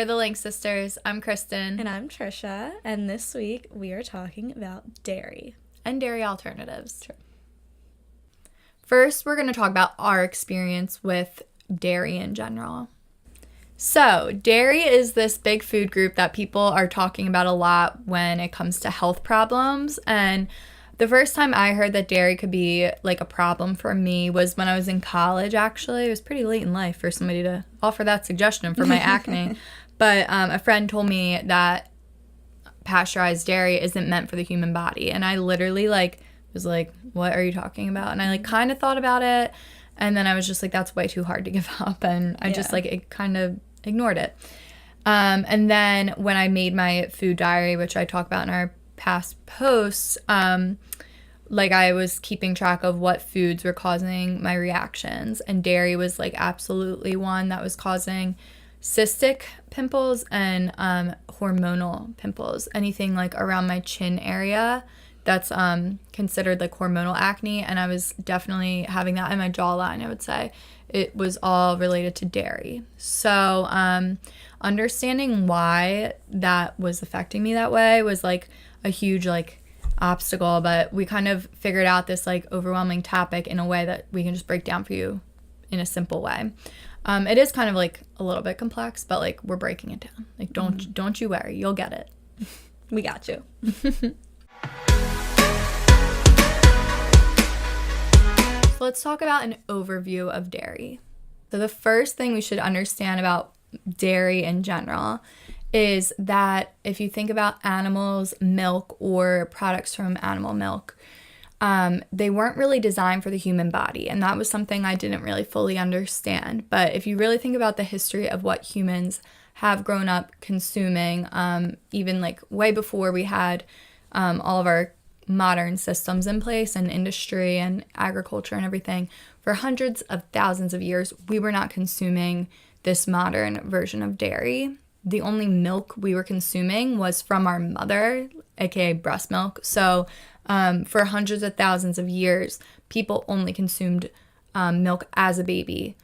We're the Link Sisters. I'm Kristen. And I'm Trisha. And this week we are talking about dairy. And dairy alternatives. True. First, we're going to talk about our experience with dairy in general. So, dairy is this big food group that people are talking about a lot when it comes to health problems. And the first time I heard that dairy could be like a problem for me was when I was in college, actually. It was pretty late in life for somebody to offer that suggestion for my acne. But a friend told me that pasteurized dairy isn't meant for the human body. And I literally was like, what are you talking about? And I kind of thought about it. And then I was just like, that's way too hard to give up. And I just it kind of ignored it. And then when I made my food diary, which I talk about in our past posts, I was keeping track of what foods were causing my reactions, and dairy was absolutely one that was causing cystic pimples and hormonal pimples. Anything around my chin area that's considered hormonal acne, and I was definitely having that in my jawline. I would say it was all related to dairy. So understanding why that was affecting me that way was a huge obstacle, but we kind of figured out this overwhelming topic in a way that we can just break down for you in a simple way. It is kind of a little bit complex, but we're breaking it down. Don't you worry, you'll get it. We got you. So let's talk about an overview of dairy. So the first thing we should understand about dairy in general is that if you think about animals' milk or products from animal milk, they weren't really designed for the human body. And that was something I didn't really fully understand. But if you really think about the history of what humans have grown up consuming, even way before we had all of our modern systems in place and industry and agriculture and everything, for hundreds of thousands of years, we were not consuming this modern version of dairy. The only milk we were consuming was from our mother, aka breast milk. So for hundreds of thousands of years, people only consumed milk as a baby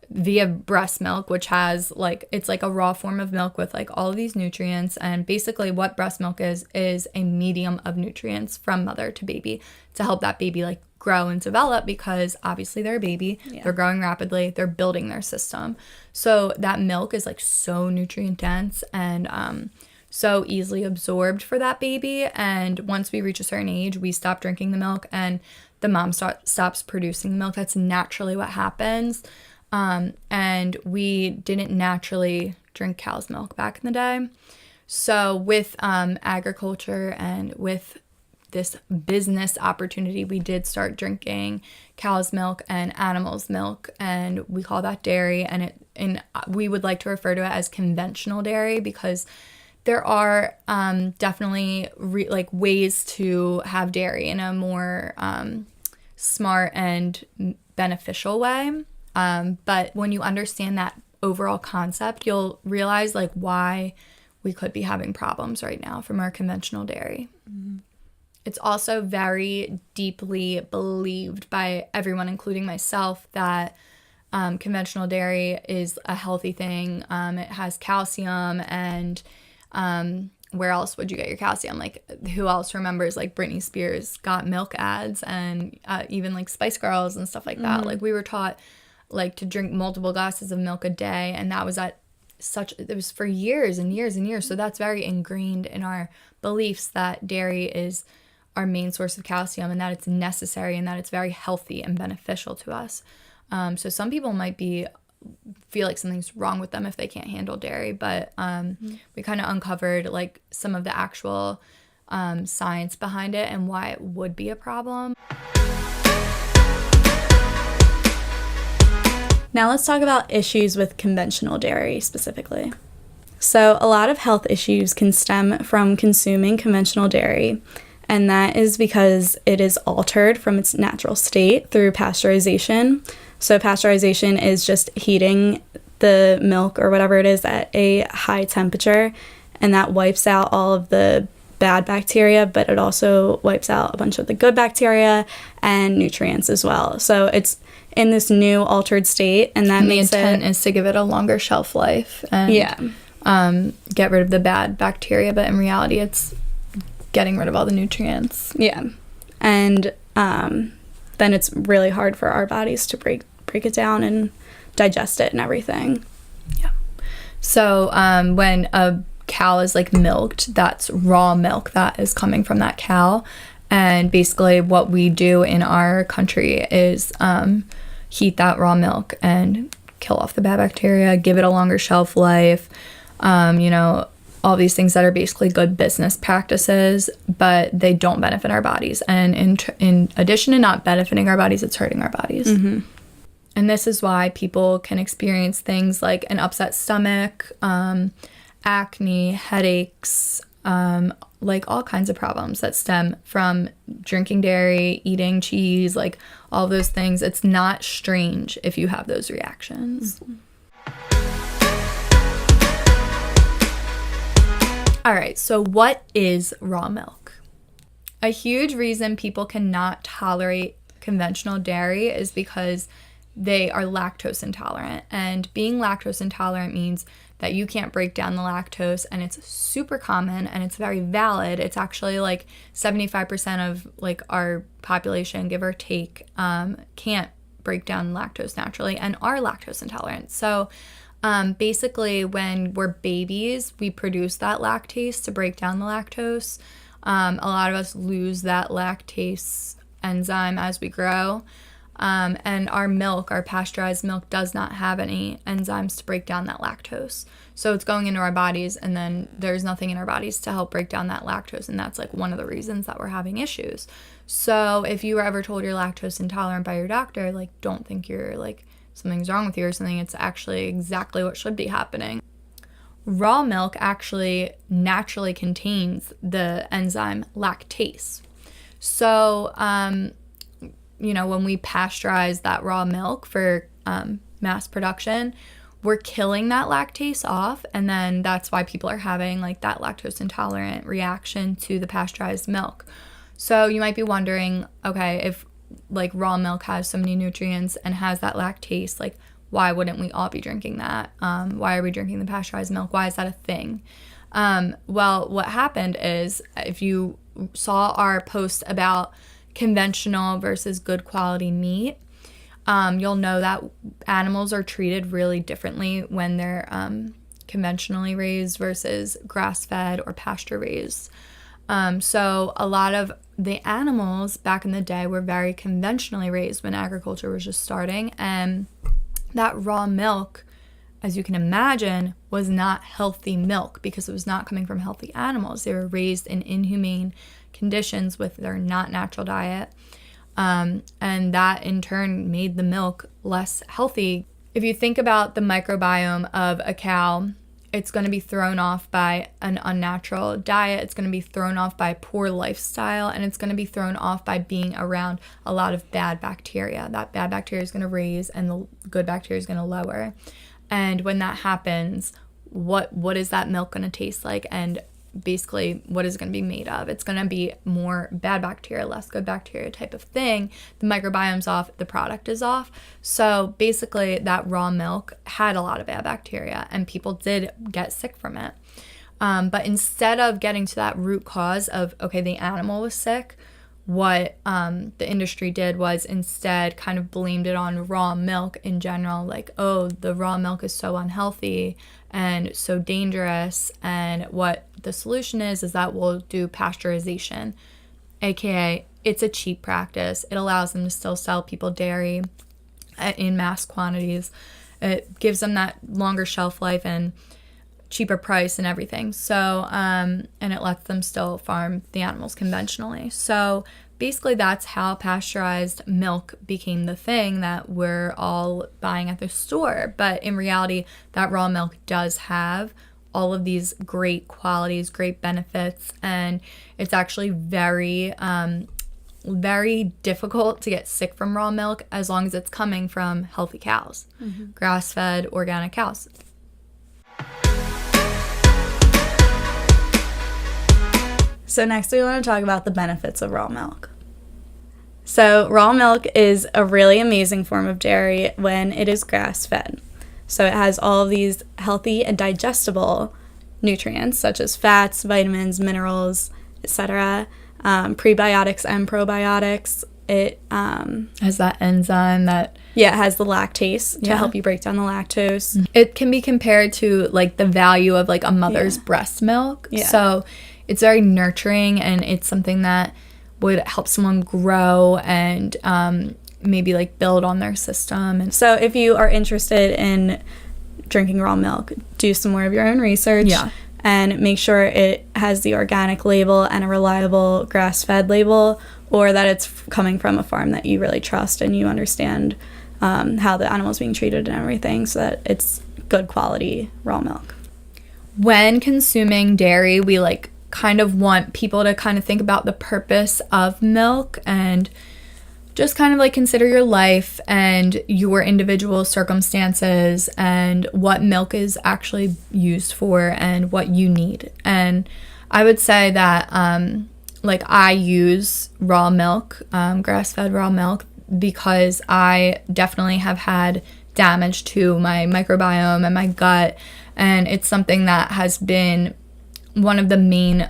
via breast milk, which has it's a raw form of milk with all of these nutrients. And basically what breast milk is a medium of nutrients from mother to baby to help that baby grow and develop, because obviously they're a baby, they're growing rapidly, they're building their system. So that milk is so nutrient dense and so easily absorbed for that baby. And once we reach a certain age, we stop drinking the milk and the mom stops producing the milk. That's naturally what happens. And we didn't naturally drink cow's milk back in the day. So with agriculture and with this business opportunity, we did start drinking cow's milk and animal's milk, and we call that dairy. And we would like to refer to it as conventional dairy, because there are definitely ways to have dairy in a more smart and beneficial way. But when you understand that overall concept, you'll realize why we could be having problems right now from our conventional dairy. Mm-hmm. It's also very deeply believed by everyone, including myself, that conventional dairy is a healthy thing. It has calcium, and where else would you get your calcium? Who else remembers Britney Spears got milk ads, and even Spice Girls and stuff like that. Mm-hmm. We were taught to drink multiple glasses of milk a day, and that was it was for years and years and years. So that's very ingrained in our beliefs that dairy is our main source of calcium, and that it's necessary, and that it's very healthy and beneficial to us. So some people might feel something's wrong with them if they can't handle dairy, but we kind of uncovered some of the actual science behind it and why it would be a problem. Now let's talk about issues with conventional dairy specifically. So a lot of health issues can stem from consuming conventional dairy, and that is because it is altered from its natural state through pasteurization. So pasteurization is just heating the milk or whatever it is at a high temperature, and that wipes out all of the bad bacteria, but it also wipes out a bunch of the good bacteria and nutrients as well. So it's in this new altered state, and that makes the intent is to give it a longer shelf life and get rid of the bad bacteria, but in reality it's getting rid of all the nutrients. Yeah. And then it's really hard for our bodies to break it down and digest it and everything. Yeah. So when a cow is like milked, that's raw milk that is coming from that cow. And basically what we do in our country is heat that raw milk and kill off the bad bacteria, give it a longer shelf life, all these things that are basically good business practices, but they don't benefit our bodies. And in addition to not benefiting our bodies, it's hurting our bodies. Mm-hmm. And this is why people can experience things like an upset stomach, acne, headaches, like all kinds of problems that stem from drinking dairy, eating cheese, like all those things. It's not strange if you have those reactions. Mm-hmm. All right, so what is raw milk? A huge reason people cannot tolerate conventional dairy is because they are lactose intolerant. And being lactose intolerant means that you can't break down the lactose, and it's super common and it's very valid. It's actually like 75% of like our population, give or take, can't break down lactose naturally and are lactose intolerant. So basically when we're babies, we produce that lactase to break down the lactose. A lot of us lose that lactase enzyme as we grow. And our milk, our pasteurized milk, does not have any enzymes to break down that lactose. So it's going into our bodies, and then there's nothing in our bodies to help break down that lactose. And that's like one of the reasons that we're having issues. So if you were ever told you're lactose intolerant by your doctor, like, don't think you're like something's wrong with you or something. It's actually exactly what should be happening. Raw milk actually naturally contains the enzyme lactase. So, when we pasteurize that raw milk for mass production, we're killing that lactase off, and then that's why people are having like that lactose intolerant reaction to the pasteurized milk. So you might be wondering, okay, if like raw milk has so many nutrients and has that lactase, like why wouldn't we all be drinking that? Why are we drinking the pasteurized milk? Why is that a thing? Well, what happened is, if you saw our post about conventional versus good quality meat, you'll know that animals are treated really differently when they're conventionally raised versus grass-fed or pasture-raised. So a lot of the animals back in the day were very conventionally raised when agriculture was just starting, and that raw milk, as you can imagine, was not healthy milk because it was not coming from healthy animals. They were raised in inhumane conditions with their not natural diet, and that in turn made the milk less healthy. If you think about the microbiome of a cow, it's going to be thrown off by an unnatural diet, it's going to be thrown off by poor lifestyle, and it's going to be thrown off by being around a lot of bad bacteria. That bad bacteria is going to raise and the good bacteria is going to lower. And when that happens, what is that milk going to taste like? And basically, what is it going to be made of? It's going to be more bad bacteria, less good bacteria type of thing. The microbiome's off, the product is off. So basically, that raw milk had a lot of bad bacteria, and people did get sick from it. But instead of getting to that root cause of, okay, the animal was sick, what the industry did was instead kind of blamed it on raw milk in general, like, oh, the raw milk is so unhealthy and so dangerous, and what the solution is that we'll do pasteurization, aka it's a cheap practice. It allows them to still sell people dairy in mass quantities. It gives them that longer shelf life and cheaper price and everything. So, and it lets them still farm the animals conventionally. So basically that's how pasteurized milk became the thing that we're all buying at the store. But in reality, that raw milk does have all of these great qualities, great benefits, and it's actually very, very difficult to get sick from raw milk as long as it's coming from healthy cows, grass-fed, organic cows. So next we want to talk about the benefits of raw milk. So raw milk is a really amazing form of dairy when it is grass-fed. So it has all of these healthy and digestible nutrients such as fats, vitamins, minerals, etc., prebiotics and probiotics. It has that enzyme that it has the lactase to help you break down the lactose. It can be compared to like the value of like a mother's breast milk. So it's very nurturing, and it's something that would help someone grow and maybe like build on their system. And so if you are interested in drinking raw milk, do some more of your own research and make sure it has the organic label and a reliable grass-fed label, or that it's coming from a farm that you really trust and you understand how the animal's being treated and everything, so that it's good quality raw milk. When consuming dairy, we like kind of want people to kind of think about the purpose of milk and just kind of like consider your life and your individual circumstances and what milk is actually used for and what you need. And I would say that like I use raw milk, grass-fed raw milk, because I definitely have had damage to my microbiome and my gut, and it's something that has been one of the main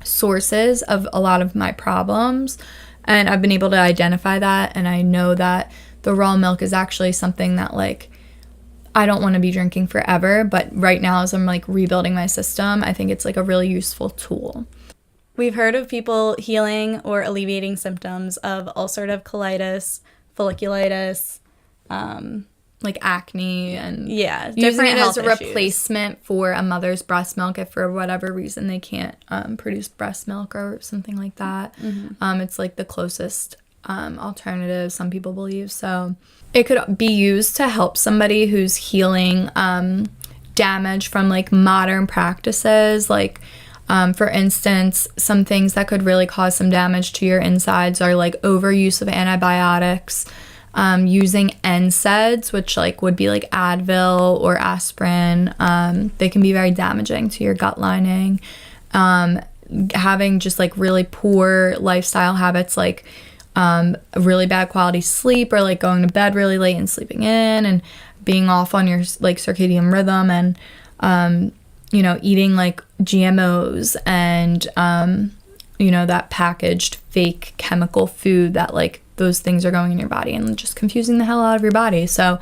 sources of a lot of my problems, and I've been able to identify that, and I know that the raw milk is actually something that like I don't want to be drinking forever, but right now as I'm like rebuilding my system, I think it's like a really useful tool. We've heard of people healing or alleviating symptoms of ulcerative colitis, folliculitis, like acne, and using it as a replacement for a mother's breast milk if for whatever reason they can't produce breast milk or something like that. It's like the closest alternative, some people believe. So it could be used to help somebody who's healing damage from like modern practices. Like for instance, some things that could really cause some damage to your insides are like overuse of antibiotics, using NSAIDs, which like would be like Advil or aspirin. They can be very damaging to your gut lining. Having just like really poor lifestyle habits, like really bad quality sleep, or like going to bed really late and sleeping in, and being off on your like circadian rhythm, and eating like GMOs and that packaged fake chemical food that like those things are going in your body and just confusing the hell out of your body. So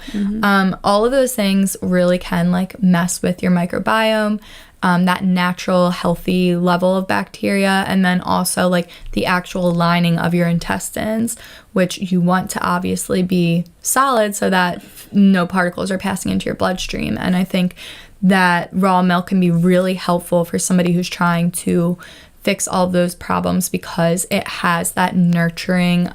all of those things really can like mess with your microbiome, that natural healthy level of bacteria, and then also like the actual lining of your intestines, which you want to obviously be solid so that no particles are passing into your bloodstream. And I think that raw milk can be really helpful for somebody who's trying to fix all of those problems, because it has that nurturing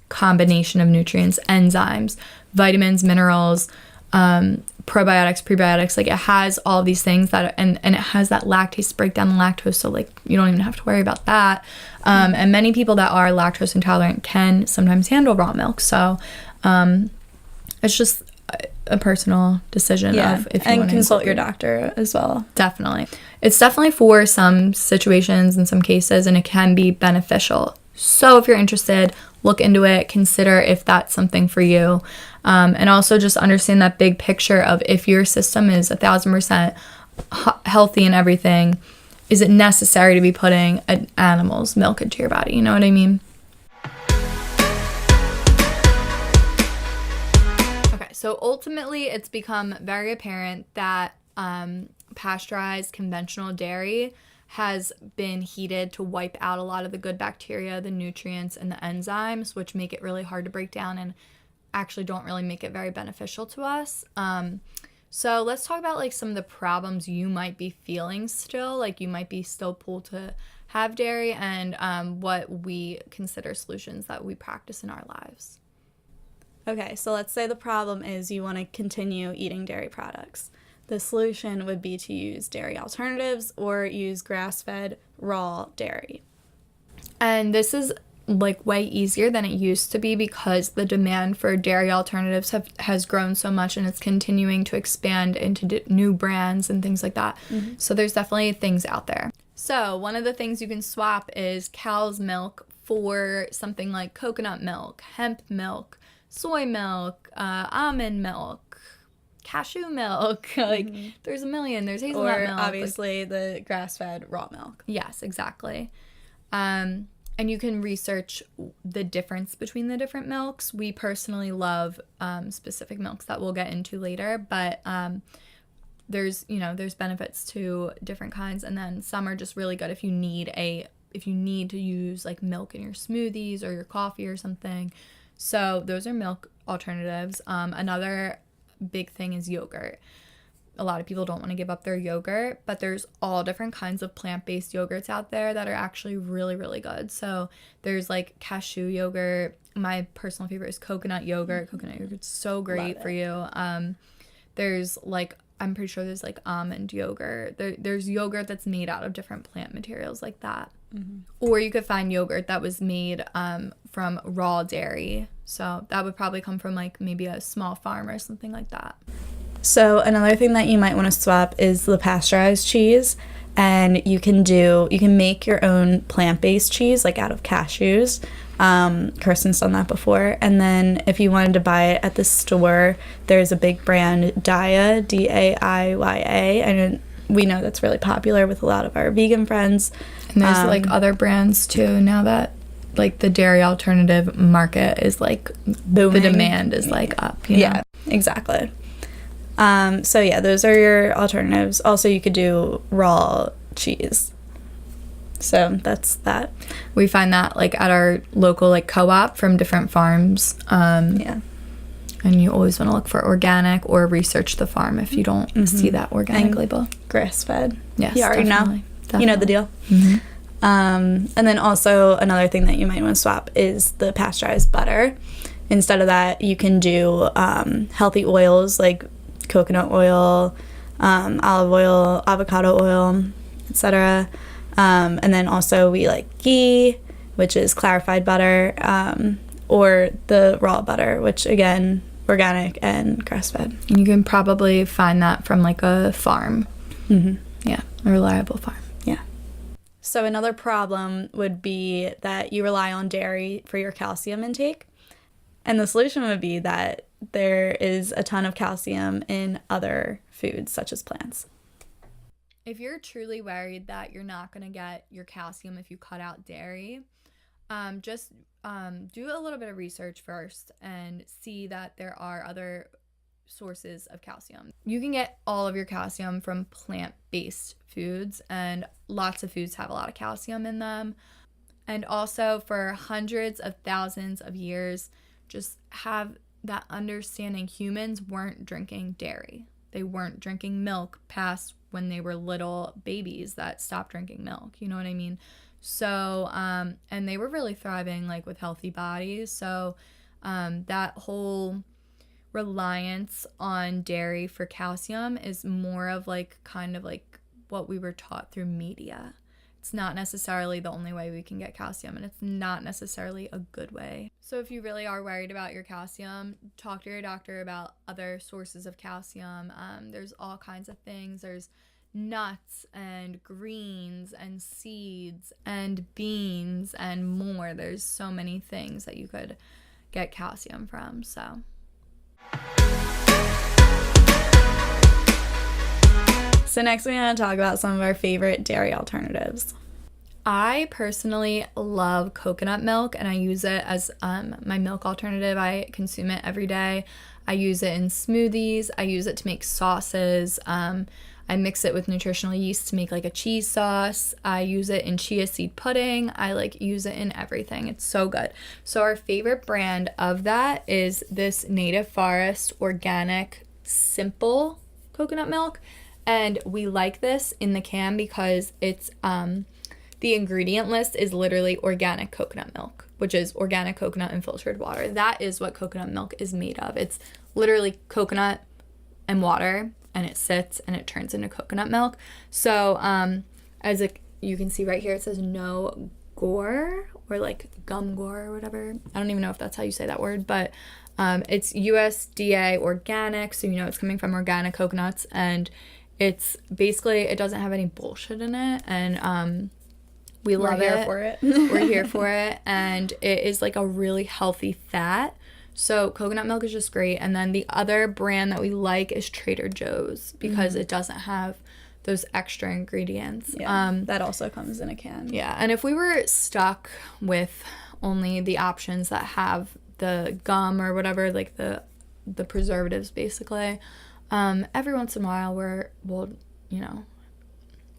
combination of nutrients, enzymes, vitamins, minerals, probiotics, prebiotics. Like it has all of these things that, and it has that lactase to break down the lactose, so like you don't even have to worry about that. And many people that are lactose intolerant can sometimes handle raw milk. So it's just a personal decision of if you want to consult your doctor as well. Definitely. It's definitely for some situations in some cases, and it can be beneficial. So if you're interested, look into it, consider if that's something for you. And also just understand that big picture of if your system is 1,000% healthy and everything, is it necessary to be putting an animal's milk into your body? You know what I mean? So ultimately, it's become very apparent that pasteurized conventional dairy has been heated to wipe out a lot of the good bacteria, the nutrients, and the enzymes, which make it really hard to break down and actually don't really make it very beneficial to us. So let's talk about like some of the problems you might be feeling still, like you might be still pulled to have dairy, and what we consider solutions that we practice in our lives. Okay, so let's say the problem is you want to continue eating dairy products. The solution would be to use dairy alternatives or use grass-fed raw dairy. And this is like way easier than it used to be, because the demand for dairy alternatives has grown so much, and it's continuing to expand into new brands and things like that. So there's definitely things out there. So one of the things you can swap is cow's milk for something like coconut milk, hemp milk, soy milk, almond milk, cashew milk. Like, there's a million. There's hazelnut milk. Or obviously the grass-fed raw milk. Yes, exactly. And you can research the difference between the different milks. We personally love specific milks that we'll get into later, but there's benefits to different kinds, and then some are just really good if you need to use like milk in your smoothies or your coffee or something. So those are milk alternatives. Another big thing is yogurt. A lot of people don't want to give up their yogurt, but there's all different kinds of plant-based yogurts out there that are actually really, really good. So there's like cashew yogurt. My personal favorite is coconut yogurt. Coconut yogurt's so great for you. There's like, I'm pretty sure there's like almond yogurt. There's yogurt that's made out of different plant materials like that. Or you could find yogurt that was made from raw dairy. So that would probably come from like maybe a small farm or something like that. So another thing that you might want to swap is the pasteurized cheese. And you can make your own plant-based cheese, like out of cashews. Kirsten's done that before. And then if you wanted to buy it at the store, there's a big brand, Daiya, D-A-I-Y-A. And we know that's really popular with a lot of our vegan friends. And there's like other brands too now that like the dairy alternative market is like booming. The demand is like up. Yeah, exactly. So yeah, those are your alternatives. Also, you could do raw cheese. So that's that. We find that like at our local like co-op from different farms. Yeah. And you always want to look for organic or research the farm if you don't see that organic label. Grass-fed. Yes, you already know. Definitely. You know the deal. And then also another thing that you might want to swap is the pasteurized butter. Instead of that, you can do healthy oils like coconut oil, olive oil, avocado oil, etc. And then also we like ghee, which is clarified butter, or the raw butter, which again, organic and grass-fed. And you can probably find that from like a farm. Yeah, a reliable farm. Yeah. So another problem would be that you rely on dairy for your calcium intake. And the solution would be that there is a ton of calcium in other foods, such as plants. If you're truly worried that you're not going to get your calcium if you cut out dairy, just do a little bit of research first and see that there are other sources of calcium. You can get all of your calcium from plant-based foods, and lots of foods have a lot of calcium in them. And also for hundreds of thousands of years, just have that understanding humans weren't drinking dairy. They weren't drinking milk past when they were little babies that stopped drinking milk. You know what I mean? So, and they were really thriving like with healthy bodies. So that whole reliance on dairy for calcium is more of like kind of like what we were taught through media. It's not necessarily the only way we can get calcium, and it's not necessarily a good way. So if you really are worried about your calcium, talk to your doctor about other sources of calcium. There's all kinds of things. There's nuts and greens and seeds and beans and more. There's so many things that you could get calcium from. So next we're going to talk about some of our favorite dairy alternatives. I personally love coconut milk, and I use it as my milk alternative. I consume it every day. I use it in smoothies. I use it to make sauces. I mix it with nutritional yeast to make like a cheese sauce. I use it in chia seed pudding. I like use it in everything. It's so good. So our favorite brand of that is this Native Forest organic simple coconut milk. And we like this in the can because it's the ingredient list is literally organic coconut milk, which is organic coconut and filtered water. That is what coconut milk is made of. It's literally coconut and water, and it sits and it turns into coconut milk. So you can see right here, it says no gore or like gum gore or whatever. I don't even know if that's how you say that word, but it's USDA organic, so you know it's coming from organic coconuts, and it's basically, it doesn't have any bullshit in it, and we love it. We're here for it. We're here for it, and it is like a really healthy fat. So coconut milk is just great. And then the other brand that we like is Trader Joe's because it doesn't have those extra ingredients. Yeah, that also comes in a can. Yeah, and if we were stuck with only the options that have the gum or whatever, like the preservatives basically, every once in a while we'll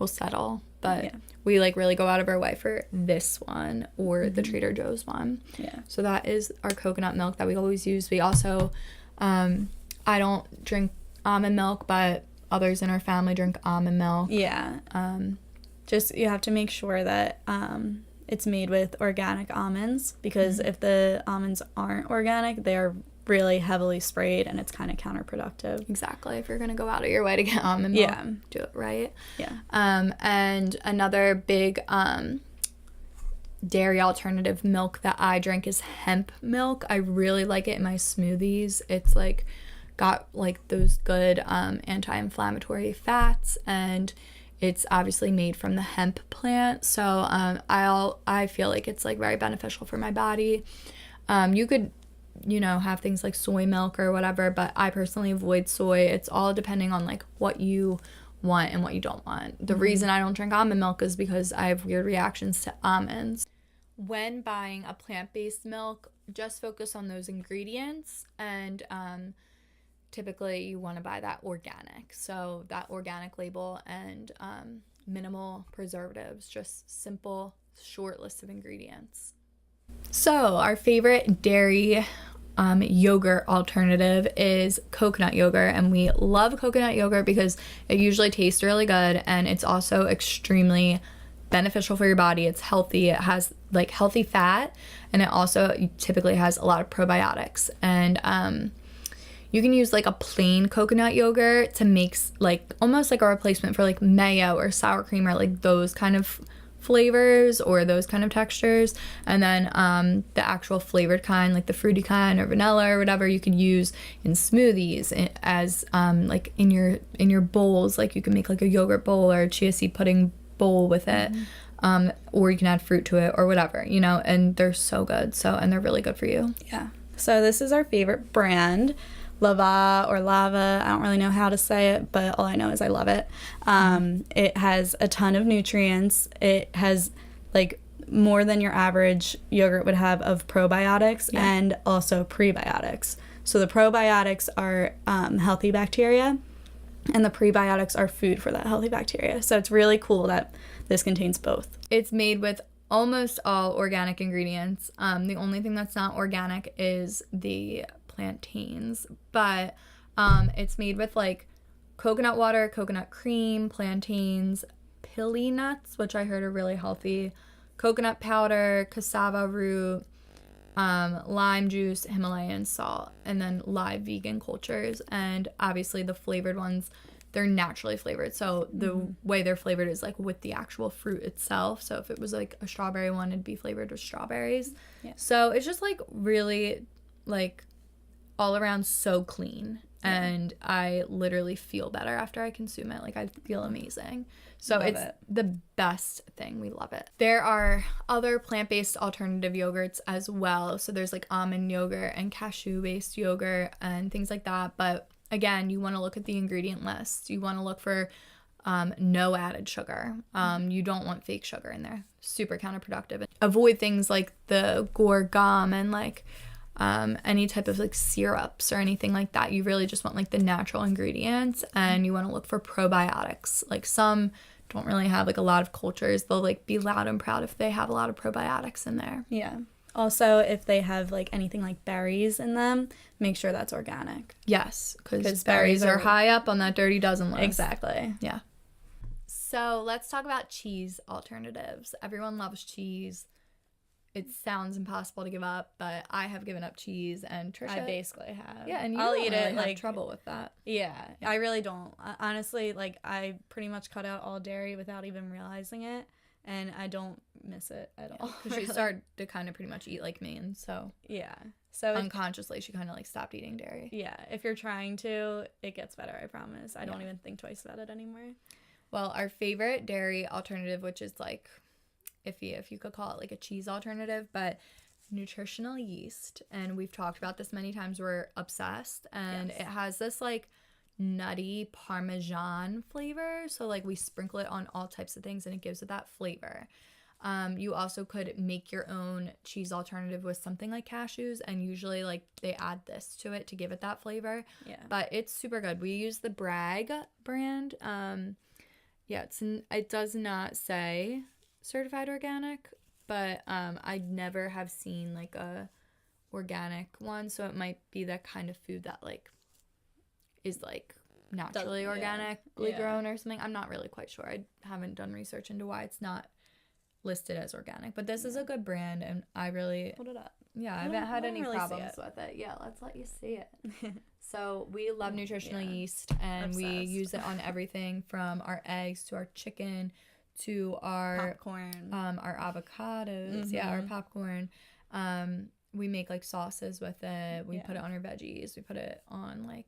settle. But we like really go out of our way for this one or the Trader Joe's one. Yeah. So that is our coconut milk that we always use. We also, I don't drink almond milk, but others in our family drink almond milk. Yeah. Just you have to make sure that it's made with organic almonds because if the almonds aren't organic, they're really heavily sprayed and it's kind of counterproductive. Exactly. If you're going to go out of your way to get almond milk, do it right. Yeah. And another big dairy alternative milk that I drink is hemp milk. I really like it in my smoothies. It's like got like those good anti-inflammatory fats, and it's obviously made from the hemp plant. So I feel like it's like very beneficial for my body. You could have things like soy milk or whatever, but I personally avoid soy. It's all depending on like what you want and what you don't want. The reason I don't drink almond milk is because I have weird reactions to almonds. When buying a plant-based milk, just focus on those ingredients, and typically you want to buy that organic. So that organic label and minimal preservatives, just simple, short list of ingredients. So our favorite dairy yogurt alternative is coconut yogurt, and we love coconut yogurt because it usually tastes really good and it's also extremely beneficial for your body. It's healthy. It has like healthy fat, and it also typically has a lot of probiotics. And you can use like a plain coconut yogurt to make like almost like a replacement for like mayo or sour cream or like those kind of flavors or those kind of textures. And then the actual flavored kind, like the fruity kind or vanilla or whatever, you could use in smoothies as like in your bowls. Like you can make like a yogurt bowl or a chia seed pudding bowl with it, or you can add fruit to it or whatever, and they're so good. And they're really good for you. Yeah. So this is our favorite brand, Lava or Lava. I don't really know how to say it, but all I know is I love it. It has a ton of nutrients. It has like more than your average yogurt would have of probiotics and also prebiotics. So the probiotics are healthy bacteria, and the prebiotics are food for that healthy bacteria. So it's really cool that this contains both. It's made with almost all organic ingredients. The only thing that's not organic is the plantains, but it's made with like coconut water, coconut cream, plantains, pili nuts, which I heard are really healthy, coconut powder, cassava root, lime juice, Himalayan salt, and then live vegan cultures. And obviously the flavored ones, they're naturally flavored. So the way they're flavored is like with the actual fruit itself. So if it was like a strawberry one, it'd be flavored with strawberries. Yeah. So it's just like really like all around so clean. And I literally feel better after I consume it. Like I feel amazing. So it's the best thing. We love it. There are other plant-based alternative yogurts as well. So there's like almond yogurt and cashew-based yogurt and things like that. But again, you want to look at the ingredient list. You want to look for no added sugar. You don't want fake sugar in there. Super counterproductive. Avoid things like the gum and like any type of like syrups or anything like that. You really just want like the natural ingredients, and you want to look for probiotics. Like some don't really have like a lot of cultures. They'll like be loud and proud if they have a lot of probiotics in there. Yeah. Also, if they have like anything like berries in them, make sure that's organic. Yes, because berries are high up on that dirty dozen list. Exactly. Yeah. So let's talk about cheese alternatives. Everyone loves cheese. It sounds impossible to give up, but I have given up cheese, and Trisha, I basically have. Yeah, and you I'll don't eat really it. have Like trouble with that. Yeah, I really don't. Honestly, like I pretty much cut out all dairy without even realizing it, and I don't miss it at all. Because she started to kind of pretty much eat like me, and so unconsciously she kind of like stopped eating dairy. Yeah, if you're trying to, it gets better. I promise. I don't even think twice about it anymore. Well, our favorite dairy alternative, which is like iffy if you could call it like a cheese alternative, but nutritional yeast, and we've talked about this many times. We're obsessed, and it has this like nutty Parmesan flavor. So like we sprinkle it on all types of things, and it gives it that flavor. You also could make your own cheese alternative with something like cashews, and usually like they add this to it to give it that flavor. Yeah. But it's super good. We use the Bragg brand. It does not say certified organic, but I never have seen like a organic one, so it might be that kind of food that like is like naturally organically grown or something. I'm not really quite sure. I haven't done research into why it's not listed as organic, but this is a good brand, and I really hold it up. I haven't had any problems with it. Let's let you see it. So we love nutritional yeast, and obsessed. we use it on everything from our eggs to our chicken to our popcorn, our avocados, our popcorn. We make like sauces with it. We put it on our veggies. We put it on like,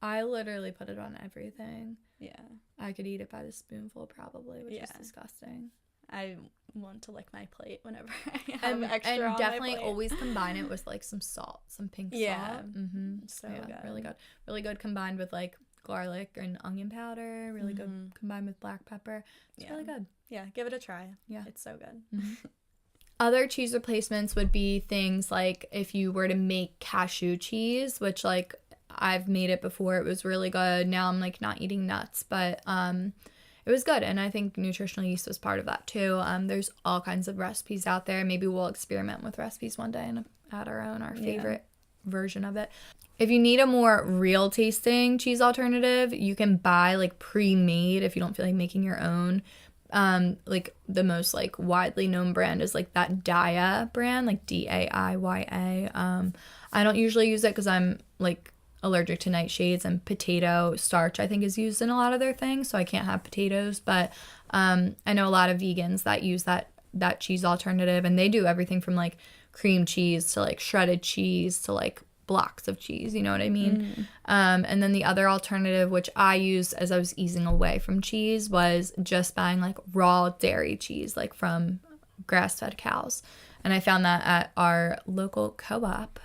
I literally put it on everything. Yeah, I could eat it by the spoonful probably, which is disgusting. I want to lick my plate whenever I have extra on and definitely my plate. always combine it with like some salt, some pink salt. So good. Really good combined with like garlic and onion powder. Really good combined with black pepper. It's really good. Yeah, give it a try. Yeah, it's so good. Other cheese replacements would be things like if you were to make cashew cheese, which like I've made it before. It was really good. Now I'm like not eating nuts, but it was good, and I think nutritional yeast was part of that too. There's all kinds of recipes out there. Maybe we'll experiment with recipes one day and add our favorite version of it. If you need a more real tasting cheese alternative, you can buy like pre-made if you don't feel like making your own. Like the most like widely known brand is like that Daiya brand, like Daiya. I don't usually use it because I'm like allergic to nightshades, and potato starch I think is used in a lot of their things, so I can't have potatoes. But I know a lot of vegans that use that cheese alternative, and they do everything from like cream cheese to like shredded cheese to like blocks of cheese, you know what I mean? And then the other alternative, which I used as I was easing away from cheese, was just buying like raw dairy cheese, like from grass-fed cows. And I found that at our local co-op.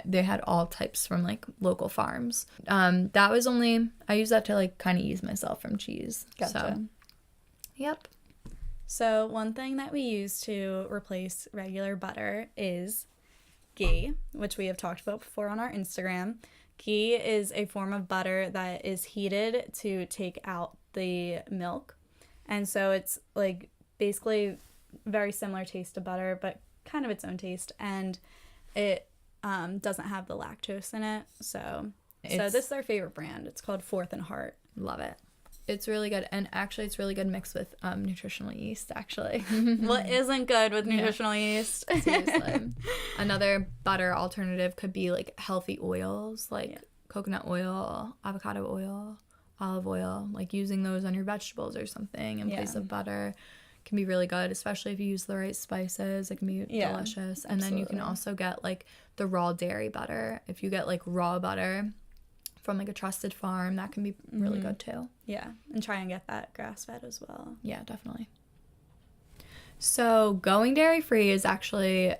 They had all types from like local farms. That was only, I use that to like kind of ease myself from cheese. Gotcha. So, yep. So one thing that we use to replace regular butter is ghee, which we have talked about before on our Instagram. Ghee is a form of butter that is heated to take out the milk. And so it's like basically very similar taste to butter, but kind of its own taste, and it doesn't have the lactose in it. So this is our favorite brand. It's called Fourth and Heart. Love it. It's really good, and actually it's really good mixed with nutritional yeast, actually. What isn't good with nutritional yeast? Seriously. Another butter alternative could be like healthy oils, like coconut oil, avocado oil, olive oil, like using those on your vegetables or something in place of butter can be really good, especially if you use the right spices. It can be delicious. And then you can also get like the raw dairy butter. If you get like raw butter from like a trusted farm, that can be really good too. Yeah, and try and get that grass-fed as well. Yeah, definitely. So going dairy-free is actually,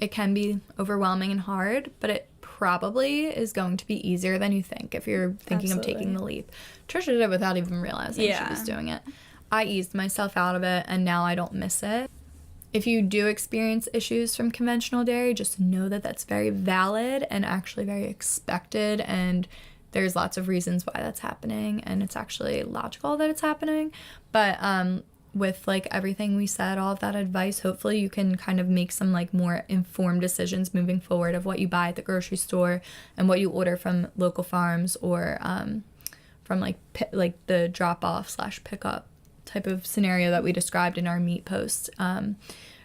it can be overwhelming and hard, but it probably is going to be easier than you think if you're thinking of taking the leap. Trisha did it without even realizing she was doing it. I eased myself out of it, and now I don't miss it. If you do experience issues from conventional dairy, just know that that's very valid and actually very expected, and there's lots of reasons why that's happening, and it's actually logical that it's happening. But with like everything we said, all of that advice, hopefully you can kind of make some like more informed decisions moving forward of what you buy at the grocery store and what you order from local farms or from like the drop-off / pickup type of scenario that we described in our meat post.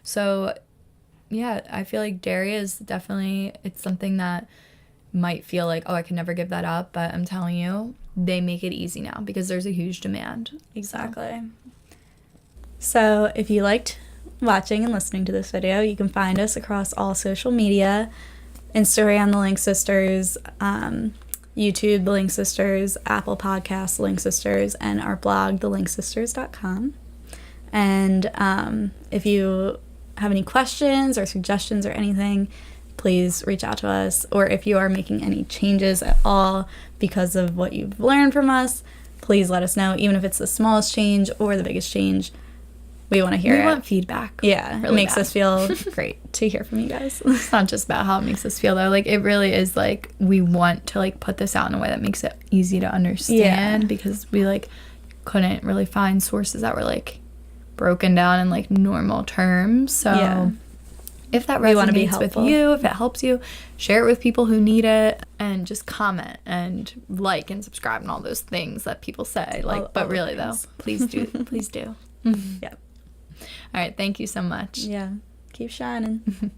So yeah, I feel like dairy is definitely, it's something that might feel like, oh, I can never give that up, but I'm telling you, they make it easy now because there's a huge demand. Exactly. So if you liked watching and listening to this video, you can find us across all social media: Instagram, The Link Sisters, YouTube, The Link Sisters, Apple Podcasts, The Link Sisters, and our blog, thelinksisters.com. And if you have any questions or suggestions or anything, please reach out to us. Or if you are making any changes at all because of what you've learned from us, please let us know, even if it's the smallest change or the biggest change. We want to hear it. We want feedback. Yeah, really it makes bad. us feel great to hear from you guys. It's not just about how it makes us feel, though. Like, it really is, like, we want to, like, put this out in a way that makes it easy to understand, because we, like, couldn't really find sources that were, like, broken down in, like, normal terms. So if that resonates with you, if it helps you, share it with people who need it, and just comment and like and subscribe and all those things that people say. Like, but really, though, please do. Please do. Yep. All right. Thank you so much. Yeah. Keep shining.